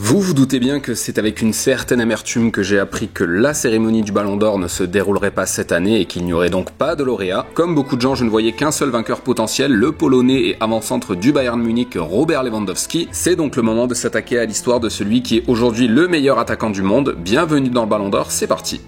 Vous vous doutez bien que c'est avec une certaine amertume que j'ai appris que la cérémonie du Ballon d'Or ne se déroulerait pas cette année et qu'il n'y aurait donc pas de lauréat. Comme beaucoup de gens, je ne voyais qu'un seul vainqueur potentiel, le Polonais et avant-centre du Bayern Munich, Robert Lewandowski. C'est donc le moment de s'attaquer à l'histoire de celui qui est aujourd'hui le meilleur attaquant du monde. Bienvenue dans le Ballon d'Or, c'est parti.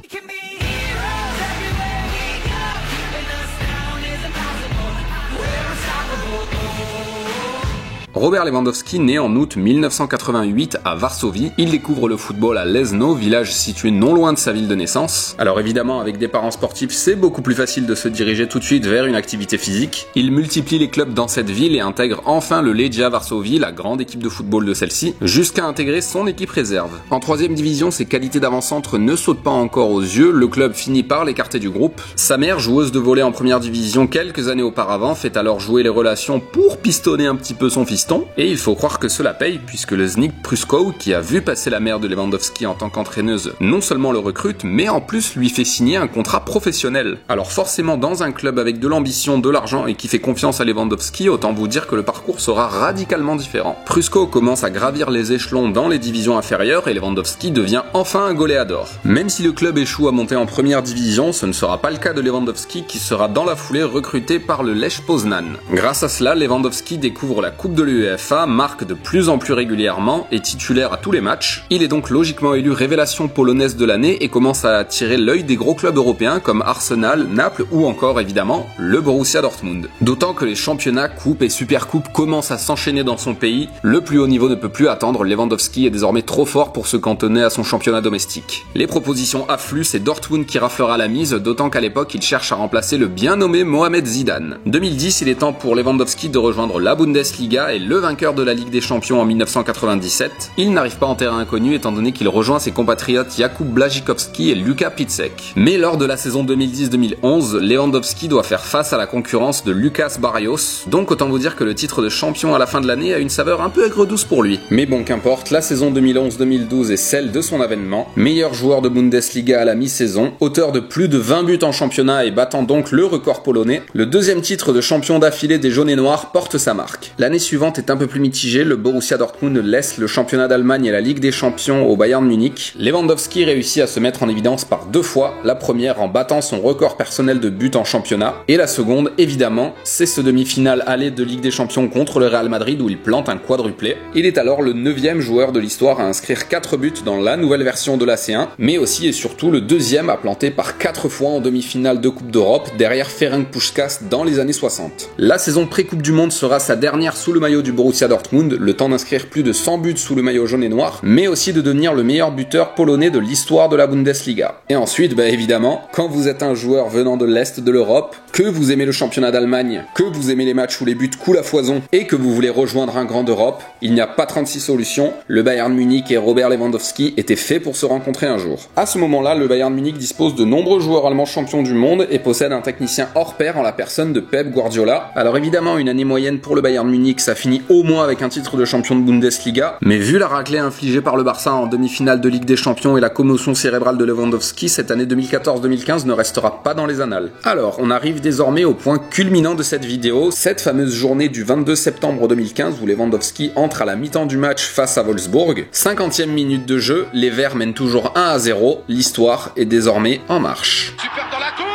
Robert Lewandowski naît en août 1988 à Varsovie. Il découvre le football à Leszno, village situé non loin de sa ville de naissance. Alors évidemment, avec des parents sportifs, c'est beaucoup plus facile de se diriger tout de suite vers une activité physique. Il multiplie les clubs dans cette ville et intègre enfin le Legia Varsovie, la grande équipe de football de celle-ci, jusqu'à intégrer son équipe réserve. En 3ème division, ses qualités d'avant-centre ne sautent pas encore aux yeux, le club finit par l'écarter du groupe. Sa mère, joueuse de volley en 1ère division quelques années auparavant, fait alors jouer les relations pour pistonner un petit peu son fiston. Et il faut croire que cela paye, puisque le Znik Pruszkow, qui a vu passer la mère de Lewandowski en tant qu'entraîneuse, non seulement le recrute, mais en plus lui fait signer un contrat professionnel. Alors forcément, dans un club avec de l'ambition, de l'argent et qui fait confiance à Lewandowski, autant vous dire que le parcours sera radicalement différent. Pruszkow commence à gravir les échelons dans les divisions inférieures et Lewandowski devient enfin un goléador. Même si le club échoue à monter en 1ère division, ce ne sera pas le cas de Lewandowski qui sera dans la foulée recruté par le Lech Poznan. Grâce à cela, Lewandowski découvre la Coupe de l'UEFA, marque de plus en plus régulièrement, est titulaire à tous les matchs. Il est donc logiquement élu révélation polonaise de l'année et commence à attirer l'œil des gros clubs européens comme Arsenal, Naples ou encore évidemment le Borussia Dortmund. D'autant que les championnats, coupes et supercoupes commencent à s'enchaîner dans son pays, le plus haut niveau ne peut plus attendre, Lewandowski est désormais trop fort pour se cantonner à son championnat domestique. Les propositions affluent, c'est Dortmund qui raflera la mise, d'autant qu'à l'époque il cherche à remplacer le bien nommé Mohamed Zidane. 2010, il est temps pour Lewandowski de rejoindre la Bundesliga et le vainqueur de la Ligue des Champions en 1997. Il n'arrive pas en terrain inconnu étant donné qu'il rejoint ses compatriotes Jakub Błaszczykowski et Luka Piszczek. Mais lors de la saison 2010-2011, Lewandowski doit faire face à la concurrence de Lucas Barrios, donc autant vous dire que le titre de champion à la fin de l'année a une saveur un peu aigre-douce pour lui. Mais bon, qu'importe, la saison 2011-2012 est celle de son avènement, meilleur joueur de Bundesliga à la mi-saison, auteur de plus de 20 buts en championnat et battant donc le record polonais, le 2e titre de champion d'affilée des jaunes et noirs porte sa marque. L'année suivante est un peu plus mitigé, le Borussia Dortmund laisse le championnat d'Allemagne et la Ligue des Champions au Bayern Munich. Lewandowski réussit à se mettre en évidence par 2 fois, la première en battant son record personnel de buts en championnat, et la seconde, évidemment, c'est ce demi-finale aller de Ligue des Champions contre le Real Madrid où il plante un quadruplé. Il est alors le 9e joueur de l'histoire à inscrire 4 buts dans la nouvelle version de la C1, mais aussi et surtout le 2e à planter par 4 fois en demi-finale de Coupe d'Europe, derrière Ferenc Puskás dans les années 60. La saison pré-Coupe du Monde sera sa dernière sous le maillot du Borussia Dortmund, le temps d'inscrire plus de 100 buts sous le maillot jaune et noir, mais aussi de devenir le meilleur buteur polonais de l'histoire de la Bundesliga. Et ensuite, évidemment, quand vous êtes un joueur venant de l'Est de l'Europe, que vous aimez le championnat d'Allemagne, que vous aimez les matchs où les buts coulent à foison, et que vous voulez rejoindre un grand d'Europe, il n'y a pas 36 solutions, le Bayern Munich et Robert Lewandowski étaient faits pour se rencontrer un jour. À ce moment-là, le Bayern Munich dispose de nombreux joueurs allemands champions du monde et possède un technicien hors pair en la personne de Pep Guardiola. Alors évidemment, une année moyenne pour le Bayern Munich, ça finit au moins avec un titre de champion de Bundesliga, mais vu la raclée infligée par le Barça en demi-finale de Ligue des Champions et la commotion cérébrale de Lewandowski, cette année 2014-2015 ne restera pas dans les annales. Alors, on arrive désormais au point culminant de cette vidéo, cette fameuse journée du 22 septembre 2015 où Lewandowski entre à la mi-temps du match face à Wolfsburg. 50e minute de jeu, les Verts mènent toujours 1-0, l'histoire est désormais en marche. Super dans la course.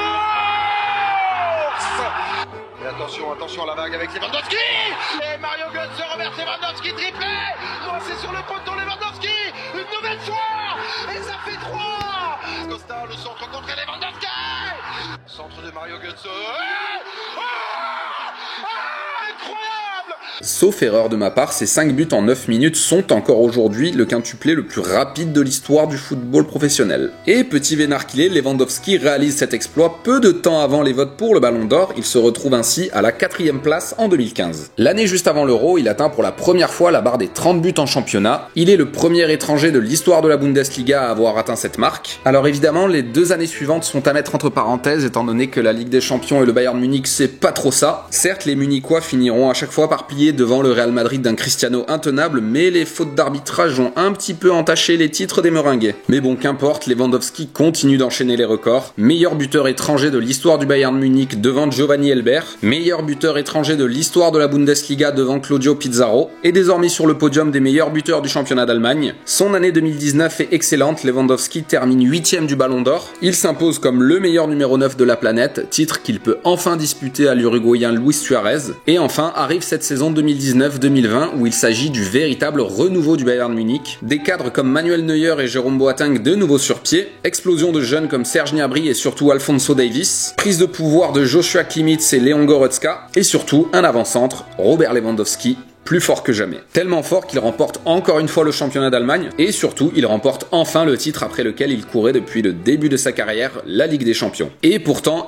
Et attention à la vague avec Lewandowski. Et Mario Götze reverse Lewandowski triplé. C'est sur le poteau Lewandowski. Une nouvelle fois. Et ça fait 3. Costa, le centre contre Lewandowski. Centre de Mario Götze. Incroyable. Sauf erreur de ma part, ces 5 buts en 9 minutes sont encore aujourd'hui le quintuplé le plus rapide de l'histoire du football professionnel. Et petit vénard qu'il est, Lewandowski réalise cet exploit peu de temps avant les votes pour le Ballon d'Or, il se retrouve ainsi à la 4e place en 2015. L'année juste avant l'Euro, il atteint pour la première fois la barre des 30 buts en championnat, il est le premier étranger de l'histoire de la Bundesliga à avoir atteint cette marque. Alors évidemment, les 2 années suivantes sont à mettre entre parenthèses étant donné que la Ligue des Champions et le Bayern Munich c'est pas trop ça. Certes, les Munichois finiront à chaque fois par plier devant devant le Real Madrid d'un Cristiano intenable, mais les fautes d'arbitrage ont un petit peu entaché les titres des Meringues. Mais bon, qu'importe, Lewandowski continue d'enchaîner les records. Meilleur buteur étranger de l'histoire du Bayern Munich devant Giovanni Elber, meilleur buteur étranger de l'histoire de la Bundesliga devant Claudio Pizarro, et désormais sur le podium des meilleurs buteurs du championnat d'Allemagne. Son année 2019 est excellente, Lewandowski termine 8ème du Ballon d'Or. Il s'impose comme le meilleur numéro 9 de la planète, titre qu'il peut enfin disputer à l'Uruguayen Luis Suarez. Et enfin arrive cette saison 2019-2020 où il s'agit du véritable renouveau du Bayern Munich. Des cadres comme Manuel Neuer et Jérôme Boateng de nouveau sur pied, explosion de jeunes comme Serge Gnabry et surtout Alphonso Davies, prise de pouvoir de Joshua Kimmich et Leon Goretzka, et surtout un avant-centre, Robert Lewandowski, plus fort que jamais. Tellement fort qu'il remporte encore une fois le championnat d'Allemagne, et surtout, il remporte enfin le titre après lequel il courait depuis le début de sa carrière, la Ligue des Champions. Et pourtant.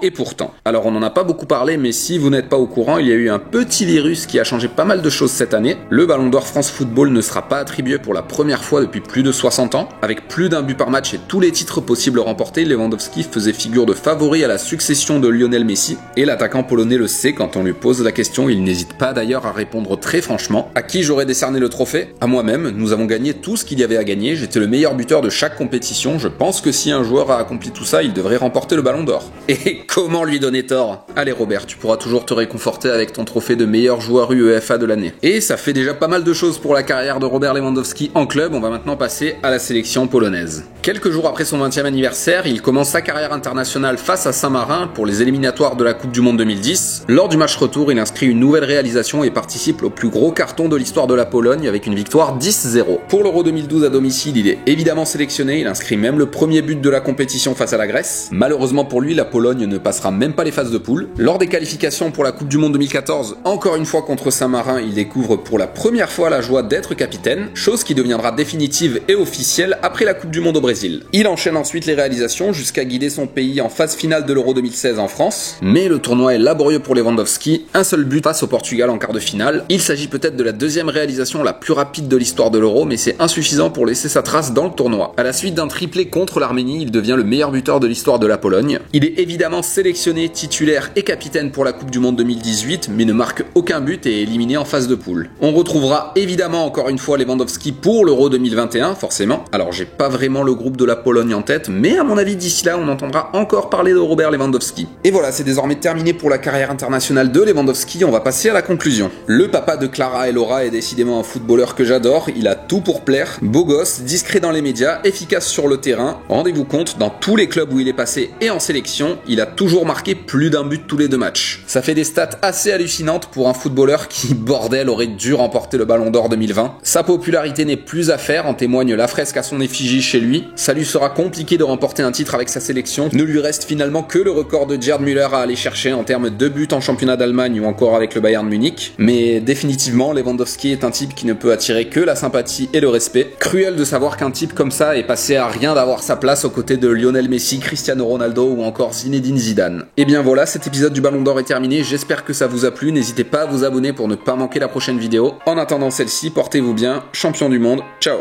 Alors on n'en a pas beaucoup parlé, mais si vous n'êtes pas au courant, il y a eu un petit virus qui a changé pas mal de choses cette année. Le Ballon d'Or France Football ne sera pas attribué pour la première fois depuis plus de 60 ans. Avec plus d'un but par match et tous les titres possibles remportés, Lewandowski faisait figure de favori à la succession de Lionel Messi, et l'attaquant polonais le sait quand on lui pose la question, il n'hésite pas d'ailleurs à répondre très franchement. À qui j'aurais décerné le trophée? À moi-même, nous avons gagné tout ce qu'il y avait à gagner, j'étais le meilleur buteur de chaque compétition, je pense que si un joueur a accompli tout ça, il devrait remporter le Ballon d'Or. Et comment lui donner tort? Allez Robert, tu pourras toujours te réconforter avec ton trophée de meilleur joueur UEFA de l'année. Et ça fait déjà pas mal de choses pour la carrière de Robert Lewandowski en club, on va maintenant passer à la sélection polonaise. Quelques jours après son 20e anniversaire, il commence sa carrière internationale face à Saint-Marin pour les éliminatoires de la Coupe du Monde 2010. Lors du match retour, il inscrit une nouvelle réalisation et participe au plus gros carton de l'histoire de la Pologne avec une victoire 10-0. Pour l'Euro 2012 à domicile, il est évidemment sélectionné, il inscrit même le premier but de la compétition face à la Grèce. Malheureusement pour lui, la Pologne ne passera même pas les phases de poule. Lors des qualifications pour la Coupe du Monde 2014, encore une fois contre Saint-Marin, il découvre pour la première fois la joie d'être capitaine, chose qui deviendra définitive et officielle après la Coupe du Monde au Brésil. Il enchaîne ensuite les réalisations jusqu'à guider son pays en phase finale de l'Euro 2016 en France, mais le tournoi est laborieux pour Lewandowski, un seul but face au Portugal en quart de finale. Il s'agit peut-être de la deuxième réalisation la plus rapide de l'histoire de l'Euro, mais c'est insuffisant pour laisser sa trace dans le tournoi. À la suite d'un triplé contre l'Arménie, il devient le meilleur buteur de l'histoire de la Pologne. Il est évidemment sélectionné, titulaire et capitaine pour la Coupe du Monde 2018, mais ne marque aucun but et est éliminé en phase de poule. On retrouvera évidemment encore une fois Lewandowski pour l'Euro 2021, forcément. Alors j'ai pas vraiment le groupe de la Pologne en tête, mais à mon avis d'ici là on entendra encore parler de Robert Lewandowski. Et voilà, c'est désormais terminé pour la carrière internationale de Lewandowski, on va passer à la conclusion. Le papa de Clara et Laura est décidément un footballeur que j'adore, il a tout pour plaire, beau gosse, discret dans les médias, efficace sur le terrain. Rendez-vous compte, dans tous les clubs où il est passé et en sélection, il a toujours marqué plus d'un but tous les 2 matchs. Ça fait des stats assez hallucinantes pour un footballeur qui, bordel, aurait dû remporter le Ballon d'Or 2020. Sa popularité n'est plus à faire, en témoigne la fresque à son effigie chez lui. Ça lui sera compliqué de remporter un titre avec sa sélection. Ne lui reste finalement que le record de Gerd Müller à aller chercher en termes de buts en championnat d'Allemagne ou encore avec le Bayern Munich. Mais définitivement, Lewandowski est un type qui ne peut attirer que la sympathie et le respect. Cruel de savoir qu'un type comme ça est passé à rien d'avoir sa place aux côtés de Lionel Messi, Cristiano Ronaldo ou encore Zinedine Zidane. Et bien voilà, cet épisode du Ballon d'Or est terminé, j'espère que ça vous a plu, n'hésitez pas à vous abonner pour ne pas manquer la prochaine vidéo. En attendant celle-ci, portez-vous bien, champion du monde, ciao.